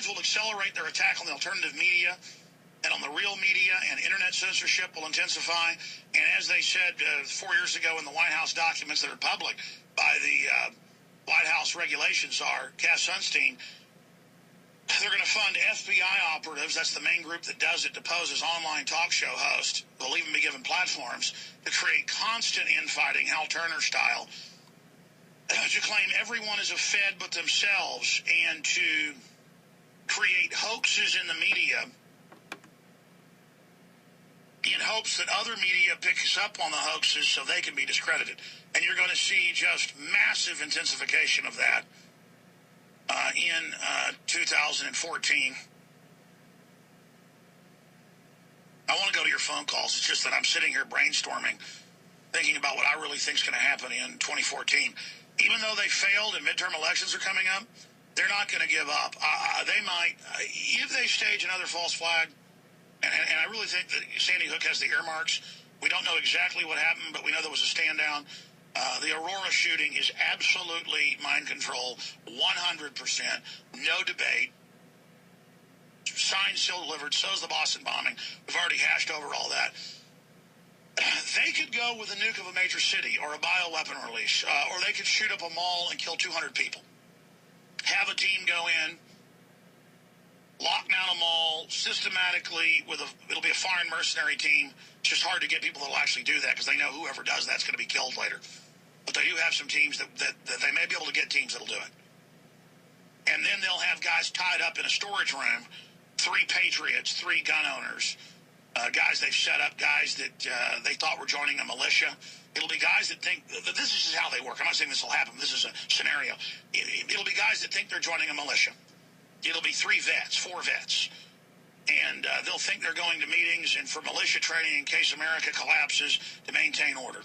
sides will accelerate their attack on the alternative media and on the real media, and internet censorship will intensify. And as they said 4 years ago in the White House documents that are public by the White House regulations czar, Cass Sunstein, they're going to fund FBI operatives, that's the main group that does it, to pose as online talk show hosts. They'll even be given platforms to create constant infighting, Hal Turner style, to claim everyone is a Fed but themselves, and to create hoaxes in the media in hopes that other media picks up on the hoaxes so they can be discredited. And you're going to see just massive intensification of that in 2014. I want to go to your phone calls. It's just that I'm sitting here brainstorming, thinking about what I really think is going to happen in 2014. Even though they failed and midterm elections are coming up, they're not going to give up. They might, if they stage another false flag, and I really think that Sandy Hook has the earmarks. We don't know exactly what happened, but we know there was a stand down. The Aurora shooting is absolutely mind control, 100%, no debate. Signed, sealed, delivered. So is the Boston bombing. We've already hashed over all that. They could go with a nuke of a major city or a bioweapon release, or they could shoot up a mall and kill 200 people. Have a team go in, lock down a mall systematically it'll be a foreign mercenary team. It's just hard to get people that'll actually do that because they know whoever does that's going to be killed later. But they do have some teams that they may be able to get teams that'll do it. And then they'll have guys tied up in a storage room, 3 patriots, 3 gun owners, guys they've set up, guys that they thought were joining a militia. It'll be guys that think that this is how they work. I'm not saying this will happen. This is a scenario. It'll be guys that think they're joining a militia. It'll be 3 vets, 4 vets. And they'll think they're going to meetings and for militia training in case America collapses to maintain order.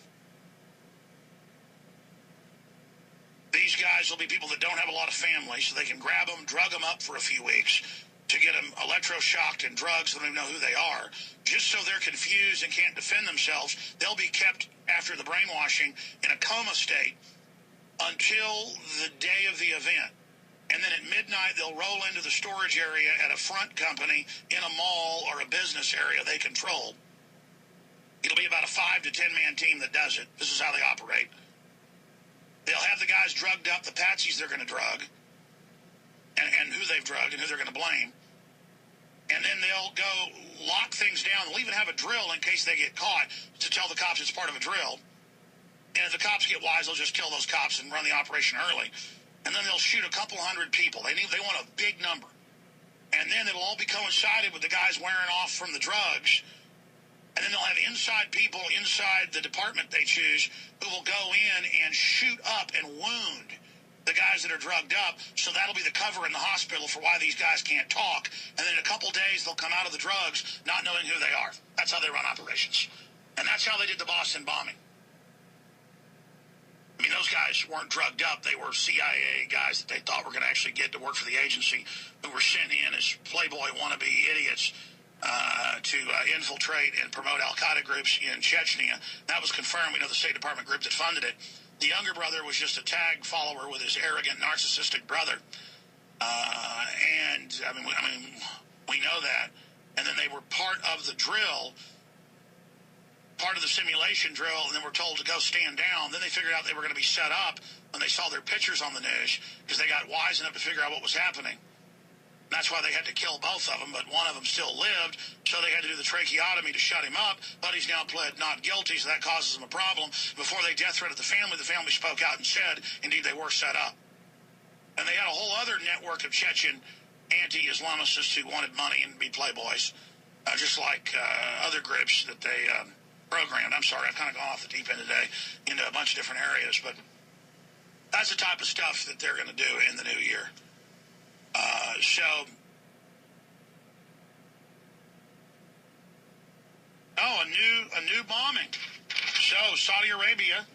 These guys will be people that don't have a lot of family, so they can grab them, drug them up for a few weeks to get them electroshocked and drugs so they don't know who they are. Just so they're confused and can't defend themselves, they'll be kept after the brainwashing in a coma state until the day of the event. And then at midnight, they'll roll into the storage area at a front company in a mall or a business area they control. It'll be about a 5 to 10 man team that does it. This is how they operate. They'll have the guys drugged up, the patsies they're going to drug, and who they've drugged and who they're going to blame. And then they'll go lock things down. They'll even have a drill in case they get caught to tell the cops it's part of a drill. And if the cops get wise, they'll just kill those cops and run the operation early. And then they'll shoot a couple hundred people. They want a big number. And then it'll all be coincided with the guys wearing off from the drugs. And then they'll have inside people inside the department they choose who will go in and shoot up and wound the guys that are drugged up. So that'll be the cover in the hospital for why these guys can't talk. And then in a couple days, they'll come out of the drugs not knowing who they are. That's how they run operations. And that's how they did the Boston bombing. I mean, those guys weren't drugged up. They were CIA guys that they thought were going to actually get to work for the agency who were sent in as Playboy wannabe idiots to infiltrate and promote al-Qaeda groups in Chechnya. That was confirmed. We know the State Department group that funded it. The younger brother was just a tag follower with his arrogant, narcissistic brother. And we know that. And then they were part of the drill, part of the simulation drill, and then were told to go stand down. Then they figured out they were going to be set up when they saw their pictures on the news because they got wise enough to figure out what was happening. That's why they had to kill both of them, but one of them still lived, so they had to do the tracheotomy to shut him up, but he's now pled not guilty, so that causes them a problem. Before they death threatened the family spoke out and said, indeed, they were set up. And they had a whole other network of Chechen anti-Islamicists who wanted money and be playboys, just like other groups that they programmed. I'm sorry, I've kind of gone off the deep end today into a bunch of different areas, but that's the type of stuff that they're going to do in the new year. A new bombing. So Saudi Arabia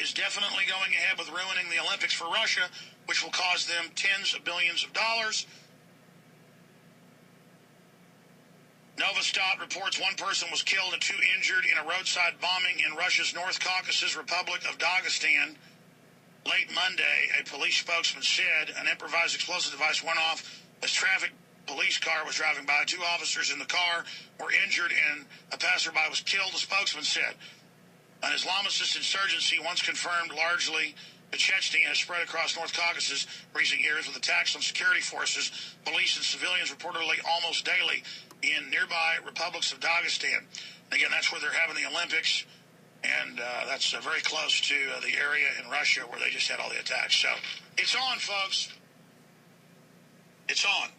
is definitely going ahead with ruining the Olympics for Russia, which will cause them tens of billions of dollars. Novostat reports 1 person was killed and 2 injured in a roadside bombing in Russia's North Caucasus Republic of Dagestan. Late Monday, a police spokesman said an improvised explosive device went off as traffic police car was driving by. 2 officers in the car were injured, and a passerby was killed, the spokesman said. An Islamicist insurgency, once confirmed largely to Chechnya, has spread across North Caucasus recent years with attacks on security forces, police, and civilians reportedly almost daily in nearby republics of Dagestan. Again, that's where they're having the Olympics, and that's very close to the area in Russia where they just had all the attacks. So it's on, folks. It's on.